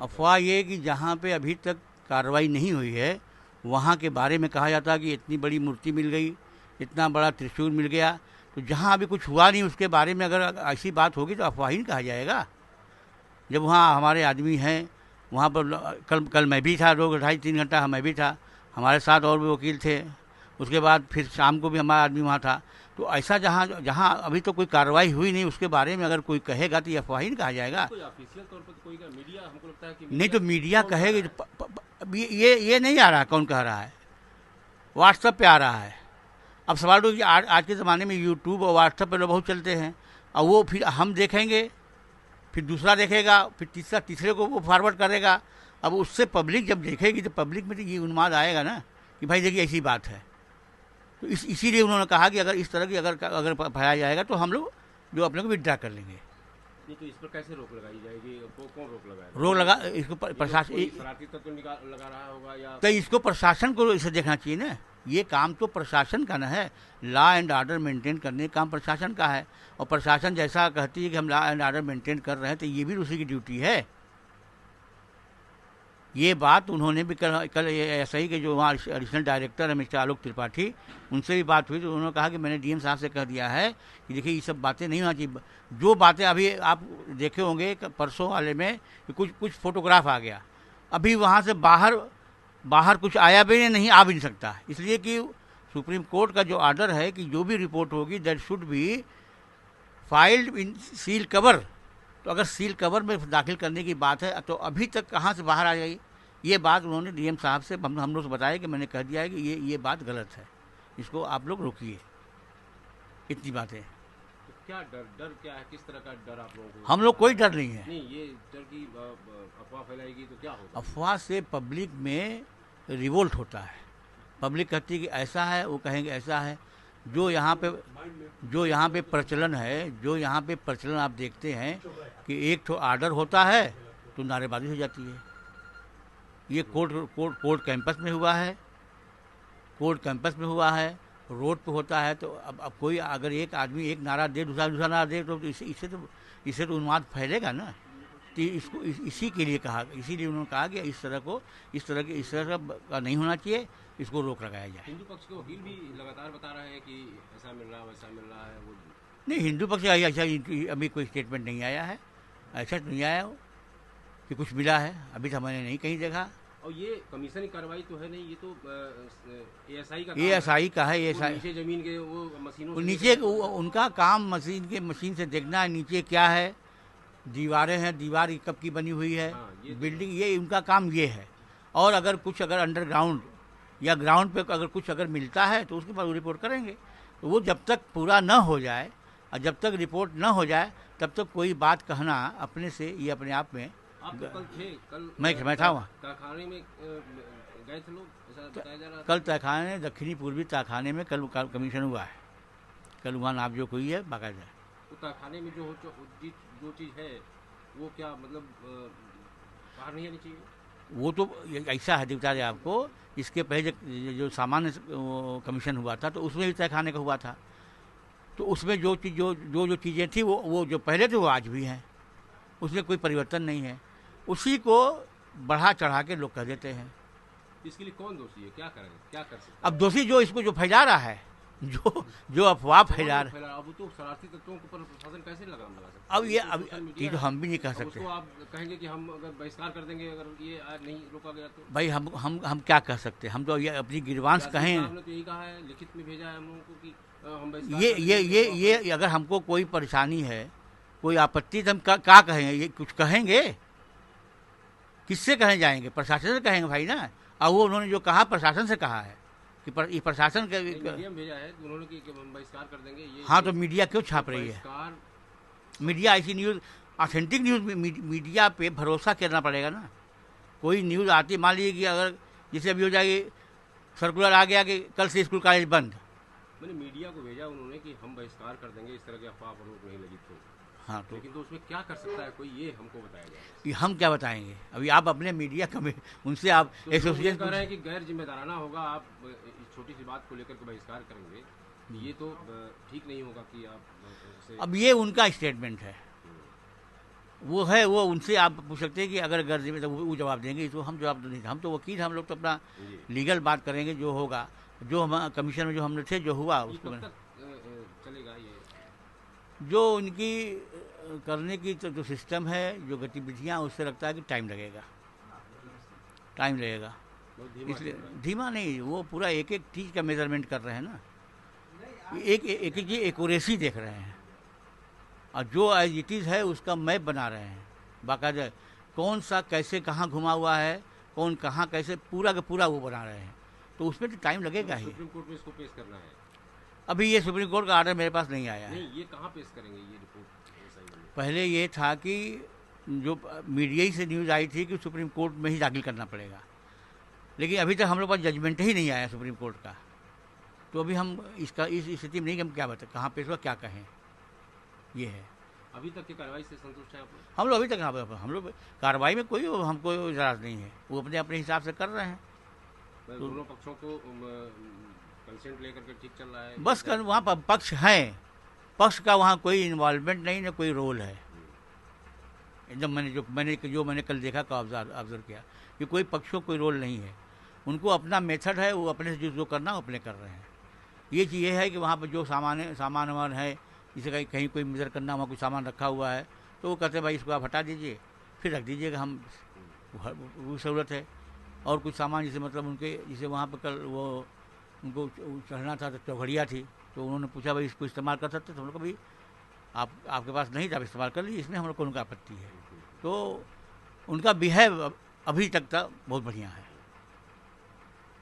अफवाह ये कि जहाँ पे अभी तक कार्रवाई नहीं हुई है वहाँ के बारे में कहा जाता है कि इतनी बड़ी मूर्ति मिल गई, इतना बड़ा त्रिशूल मिल गया। तो जहाँ अभी कुछ हुआ नहीं उसके बारे में अगर ऐसी बात होगी तो अफवाह ही नहीं कहा जाएगा। जब वहाँ हमारे आदमी हैं, वहाँ पर कल कल मैं भी था, 2 ढाई 3 घंटा मैं भी था, हमारे साथ और भी वकील थे। उसके बाद फिर शाम को भी हमारा आदमी वहाँ था। तो ऐसा जहाँ जहाँ अभी तो कोई कार्रवाई हुई नहीं उसके बारे में अगर कोई कहेगा तो ये अफवाह ही नहीं कहा जाएगा। कोई ऑफिशियल तौर पर कोई मीडिया, हमको लगता है कि नहीं तो मीडिया कौन कह कहेगी रहा तो है? ये नहीं आ रहा, कौन कह रहा है? व्हाट्सएप पे आ रहा है। अब सवाल तो ये आज के ज़माने में यूट्यूब और व्हाट्सएप पे लोग बहुत चलते हैं। और वो फिर हम देखेंगे, फिर दूसरा देखेगा, फिर तीसरा तीसरे को वो फॉरवर्ड करेगा। अब उससे पब्लिक जब देखेगी तो पब्लिक में तो ये उन्माद आएगा ना कि भाई देखिए ऐसी बात है। तो इसीलिए उन्होंने कहा कि अगर इस तरह की अगर अगर फैलाया जाएगा तो हम लोग जो अपने को विड्रा कर लेंगे। नहीं तो इस पर कैसे रोक लगाई जाएगी? कौन रोक लगाएगा? रोक लगा इसको ये तो प्रशासन, कोई शरारती तत्व लगा रहा होगा या तो इसको प्रशासन को इसे देखना चाहिए ना। ये काम तो प्रशासन का ना है, लॉ एंड ऑर्डर मेंटेन करने का काम प्रशासन का है। और प्रशासन जैसा कहती है कि हम लॉ एंड ऑर्डर मेंटेन कर रहे हैं तो ये भी उसी की ड्यूटी है। ये बात उन्होंने भी कल ऐसा ही कि जो वहाँ एडिशनल डायरेक्टर है मिस्टर आलोक त्रिपाठी, उनसे भी बात हुई तो उन्होंने कहा कि मैंने डीएम साहब से कह दिया है कि देखिए ये सब बातें नहीं होना चाहिए। जो बातें अभी आप देखे होंगे परसों वाले में कि कुछ फोटोग्राफ आ गया, अभी वहाँ से बाहर कुछ आया भी नहीं, आ भी नहीं सकता, इसलिए कि सुप्रीम कोर्ट का जो ऑर्डर है कि जो भी रिपोर्ट होगी that should be filed in seal cover. तो अगर सील कवर में दाखिल करने की बात है तो अभी तक कहाँ से बाहर आ गई? ये बात उन्होंने डीएम साहब से हम लोग से बताया कि मैंने कह दिया है कि ये बात गलत है, इसको आप लोग रोकिए। इतनी बातें। तो क्या डर क्या है? किस तरह का डर आप लोगों को? हम लोग कोई डर नहीं है। नहीं, ये डर की अफवाह फैलाएगी तो क्या होगा? अफवाह से पब्लिक में रिवोल्ट होता है। पब्लिक कहती है कि ऐसा है, वो कहेंगे ऐसा है। जो यहाँ पे प्रचलन है, जो यहाँ पे प्रचलन आप देखते हैं कि एक तो ऑर्डर होता है तो नारेबाजी हो जाती है। ये कोर्ट कैंपस में हुआ है, रोड पे होता है। तो अब कोई अगर एक आदमी एक नारा दे, दूसरा नारा दे तो इससे तो उन्माद फैलेगा ना। तो इसको इसी के लिए कहा, इसीलिए उन्होंने कहा कि इस तरह का नहीं होना चाहिए, इसको रोक लगाया जाए। हिंदू पक्ष के वकील भी लगातार बता रहे हैं कि ऐसा मिल रहा है वैसा मिल रहा है। वो नहीं, हिंदू पक्ष ऐसा अभी कोई स्टेटमेंट नहीं आया है, ऐसा नहीं आया हो कि कुछ मिला है, अभी तो मैंने नहीं कहीं देखा। और ये कमीशन की कार्रवाई तो है नहीं, ये तो एएसआई का एएसआई का है। एएसआई नीचे जमीन के वो मशीनों से नीचे उनका काम मशीन से देखना है नीचे क्या है, दीवारें हैं, दीवार कब की बनी हुई है, बिल्डिंग, ये उनका काम ये है। और अगर कुछ अंडरग्राउंड या ग्राउंड पे अगर कुछ मिलता है तो उसके बाद वो रिपोर्ट करेंगे। तो वो जब तक पूरा न हो जाए और जब तक रिपोर्ट न हो जाए तब तक कोई बात कहना अपने से ये अपने आप में। आप तो कल थे, मैं था वहाँ तहखाने में गए थे लोग, ऐसा बताया जा रहा है। कल तहखाने दक्षिणी पूर्वी तहखाने में कल कमीशन हुआ है, कल वहाँ नापजोख हुई है बाकायदा। तो तहखाने में जो चीज़ है वो क्या मतलब बाहर नहीं आनी चाहिए? वो तो ऐसा है, बता दें आपको, इसके पहले जो सामान्य कमीशन हुआ था तो उसमें भी तहखाने का हुआ था। तो उसमें जो चीज़ें थी वो जो पहले थे वो आज भी हैं, उसमें कोई परिवर्तन नहीं है। उसी को बढ़ा चढ़ा के लोग कह देते हैं। इसके लिए कौन दोषी है? क्या करेंगे, क्या कर सकते? अब दोषी जो फैला रहा है, जो अफवाह फैला रहा है। अब तो शरारती तत्वों के ऊपर प्रशासन कैसे लगाम लगा सकता है? अब ये तो हम भी नहीं कह सकते। उसको आप कहेंगे कि हम अगर बहिष्कार कर देंगे अगर ये नहीं रोका गया तो? भाई हम क्या कह सकते हैं? हम तो ये अपनी गिरवांश कहें। आपने तो यही कहा है, लिखित में भेजा है हम लोगों को कि हम बहिष्कार ये अगर हमको कोई परेशानी है, कोई आपत्ति, तो हम क्या कहेंगे? ये कुछ कहेंगे, किससे कहे जाएंगे? प्रशासन से कहेंगे भाई ना। और वो उन्होंने जो कहा प्रशासन से कहा है कि ये प्रशासन के भेजा है उन्होंने कि हम बहिष्कार कर देंगे ये। हाँ, तो मीडिया क्यों छाप रही है? मीडिया ऐसी न्यूज़, ऑथेंटिक न्यूज़ मीडिया पे भरोसा करना पड़ेगा ना। कोई न्यूज़ आती, मान लीजिए कि अगर जैसे अभी हो जाएगी, सर्कुलर आ गया कि कल से स्कूल कॉलेज बंद, मैंने मीडिया को भेजा उन्होंने कि हम बहिष्कार कर देंगे, इस तरह की अफवाह पर रोक नहीं लगी तो। हाँ, तो लेकिन तो उसमें क्या कर सकता है कोई, ये हमको बताया जाए। कि हम क्या बताएंगे? अभी आप अपने मीडिया का उनसे आप तो एसोसिएशन कह रहे हैं कि गैर जिम्मेदाराना होगा, आप इस छोटी सी बात को लेकर के बहिष्कार करेंगे, ये तो ठीक नहीं होगा कि आप अब ये उनका स्टेटमेंट है, वो है, वो उनसे आप पूछ सकते हैं कि अगर गर्ज में तो वो जवाब देंगे, इसको हम जवाब तो नहीं, हम तो वकील हैं, हम लोग तो अपना जी। लीगल बात करेंगे जो होगा, जो हम कमीशन में जो हमने थे जो हुआ ये उसको कब तक चलेगा ये? जो उनकी करने की जो सिस्टम है, जो गतिविधियाँ, उससे लगता है कि टाइम लगेगा, टाइम लगेगा। बहुत धीमा इसलिए चल रहा है। धीमा नहीं, वो पूरा एक एक चीज़ का मेजरमेंट कर रहे हैं ना, एक एक चीज़ एक्यूरेसी देख रहे हैं, और जो एज इट इज़ है उसका मैप बना रहे हैं बाकायदा, कौन सा कैसे कहाँ घुमा हुआ है, कौन कहाँ कैसे, पूरा का पूरा वो बना रहे हैं, तो उसमें तो टाइम लगेगा ही। सुप्रीम कोर्ट में इसको पेश करना है? अभी ये सुप्रीम कोर्ट का आर्डर मेरे पास नहीं आया है। नहीं, ये कहाँ पेश करेंगे ये रिपोर्ट SIM में? पहले ये था कि जो मीडिया ही से न्यूज़ आई थी कि सुप्रीम कोर्ट में ही दाखिल करना पड़ेगा, लेकिन अभी तक हम लोग पास जजमेंट ही नहीं आया सुप्रीम कोर्ट का, तो अभी हम इसका इस स्थिति में नहीं कि हम क्या बताएं, कहाँ पेश हुआ क्या कहें, ये है। अभी तक की कार्रवाई से संतुष्ट है आप लोग? हम लोग अभी तक हम लोग कार्रवाई में कोई हमको इतराज़ नहीं है, वो अपने अपने हिसाब से कर रहे हैं। दोनों पक्षों को कंसेंट लेकर के ठीक चल रहा है? बस कर वहाँ पर पक्ष हैं, पक्ष का वहाँ कोई इन्वॉल्वमेंट नहीं, ना कोई रोल है। एकदम मैंने कल देखा का ऑब्जर्व किया कि कोई पक्षों कोई रोल नहीं है, उनको अपना मेथड है, वो अपने से जो करना वो अपने कर रहे हैं। ये चीज़ ये है कि वहाँ पर जो सामान वामान है, जैसे कहीं कोई मेजर करना, वहाँ कोई सामान रखा हुआ है, तो वो कहते हैं भाई इसको आप हटा दीजिए, फिर रख दीजिएगा, हम वो ज़रूरत है। और कुछ सामान जैसे मतलब उनके, जैसे वहाँ पर कल वो उनको चढ़ना था तो चौघड़िया थी, तो उन्होंने पूछा भाई इसको इस्तेमाल कर सकते, तो हम लोग भाई आपके पास नहीं था, आप इस्तेमाल कर लीजिए, इसमें हम लोग को उनका आपत्ति है। तो उनका बिहेव अभी तक बहुत बढ़िया है।